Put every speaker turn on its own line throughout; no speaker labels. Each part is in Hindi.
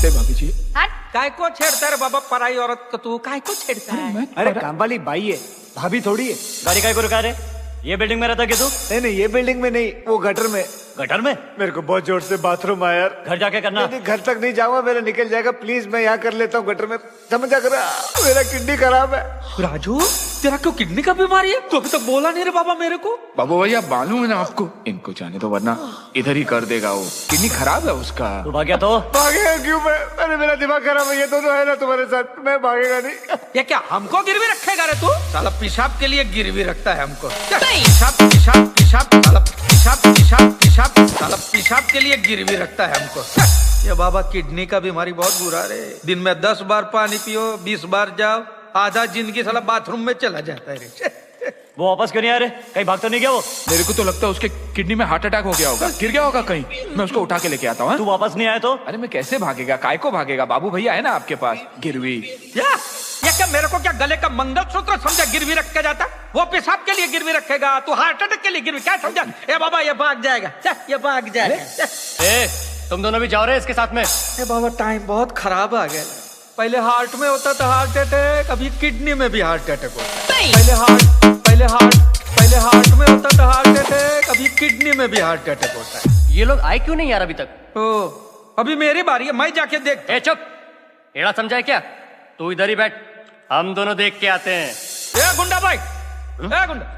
नमस्ते भाभी जी।
काय को छेड़ता है रे बाबा पराई औरत को, तू काय को छेड़ता है?
अरे काम वाली बाई है, भाभी थोड़ी है।
गाड़ी काय को रुका रे? ये बिल्डिंग में रहता क्या तू?
नहीं नहीं, ये बिल्डिंग में नहीं, वो गटर में।
गटर में?
मेरे को बहुत जोर से बाथरूम आया यार।
घर जाके करना।
नहीं, घर तक नहीं जाऊंगा, मेरा निकल जाएगा। प्लीज मैं यहाँ कर लेता हूँ गटर में। समझा कर, मेरा किडनी खराब है।
राजू तेरा क्यों किडनी का बीमारी है? तू अभी तक बोला नहीं रे बाबा मेरे को।
बाबू भैया मालूम है ना आपको, इनको जाने दो वरना इधर ही कर देगा वो। किडनी खराब है उसका।
तू भाग्या तो?
भागेगा क्यों? मैं मेरा दिमाग खराब है। ये दोनों है ना तुम्हारे साथ, मैं भागेगा नहीं।
ये क्या हमको गिरवी रखेगा रे तू? साला पेशाब के लिए गिरवी रखता है हमको। पेशाब पेशाब पेशाब साला पेशाब पेशाब पेशाब साला पेशाब के लिए गिरवी रखता है हमको। ये बाबा किडनी का बीमारी बहुत बुरा रे। दिन में 10 बार पानी पियो, 20 बार जाओ, आधा जिंदगी साला बाथरूम में चला जाता है रे।
वो वापस क्यों नहीं आ रहे? कहीं भाग तो नहीं गया वो?
मेरे को तो लगता है उसके किडनी में हार्ट अटैक हो गया होगा, गिर गया होगा कहीं। मैं उसको उठा के लेके आता हूँ।
तू वापस नहीं आया तो?
अरे मैं कैसे भागेगा, काय को भागेगा? बाबू भैया है ना आपके पास गिरवी।
ये क्या मेरे को क्या गले का मंगलसूत्र समझा गिरवी रख के जाता? वो पेशाब के लिए गिरवी रखेगा, तू हार्ट अटैक के लिए गिरवी क्या समझा? ए बाबा ये भाग जाएगा, ये भाग जाएगा।
ए, तुम दोनों भी जाओ रहे इसके साथ में?
ए बाबा टाइम बहुत खराब आ गया। पहले हार्ट में होता था हार्ट अटैक, अभी किडनी में भी हार्ट अटैक होता है। पहले हार्ट में होता था हार्ट अटैक, अभी किडनी में भी हार्ट अटैक होता है।
ये लोग आए क्यों नहीं यार अभी तक?
ओ अभी मेरी बारी है, मैं जाके देख।
ए चुप, एड़ा समझा है क्या? तू इधर ही बैठ, हम दोनों देख के आते हैं।
ए गुंडा भाई, ए गुंडा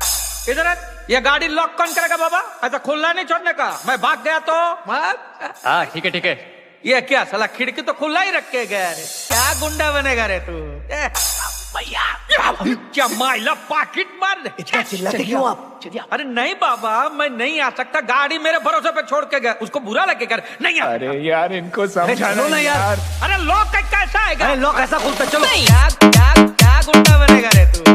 इधर है। ये गाड़ी लॉक कौन करेगा बाबा? ऐसा खुलना नहीं छोड़ने का। मैं भाग गया तो
हाँ ठीक है ठीक है।
ये क्या साला खिड़की तो खुला ही रख के गया रे। क्या गुंडा बनेगा रे तू? भैया क्या माइला पाकिट मार दे।
चिल्लाते क्यों आप?
अरे नहीं बाबा, मैं नहीं आ सकता। गाड़ी मेरे भरोसे पे छोड़ के गया, उसको बुरा लगे कर नहीं आ।
अरे यार इनको समझाना
ना यार।
अरे लॉक कैसा आएगा?
लॉक ऐसा खुलता, चलो।
क्या गुंडा बनेगा रे तू?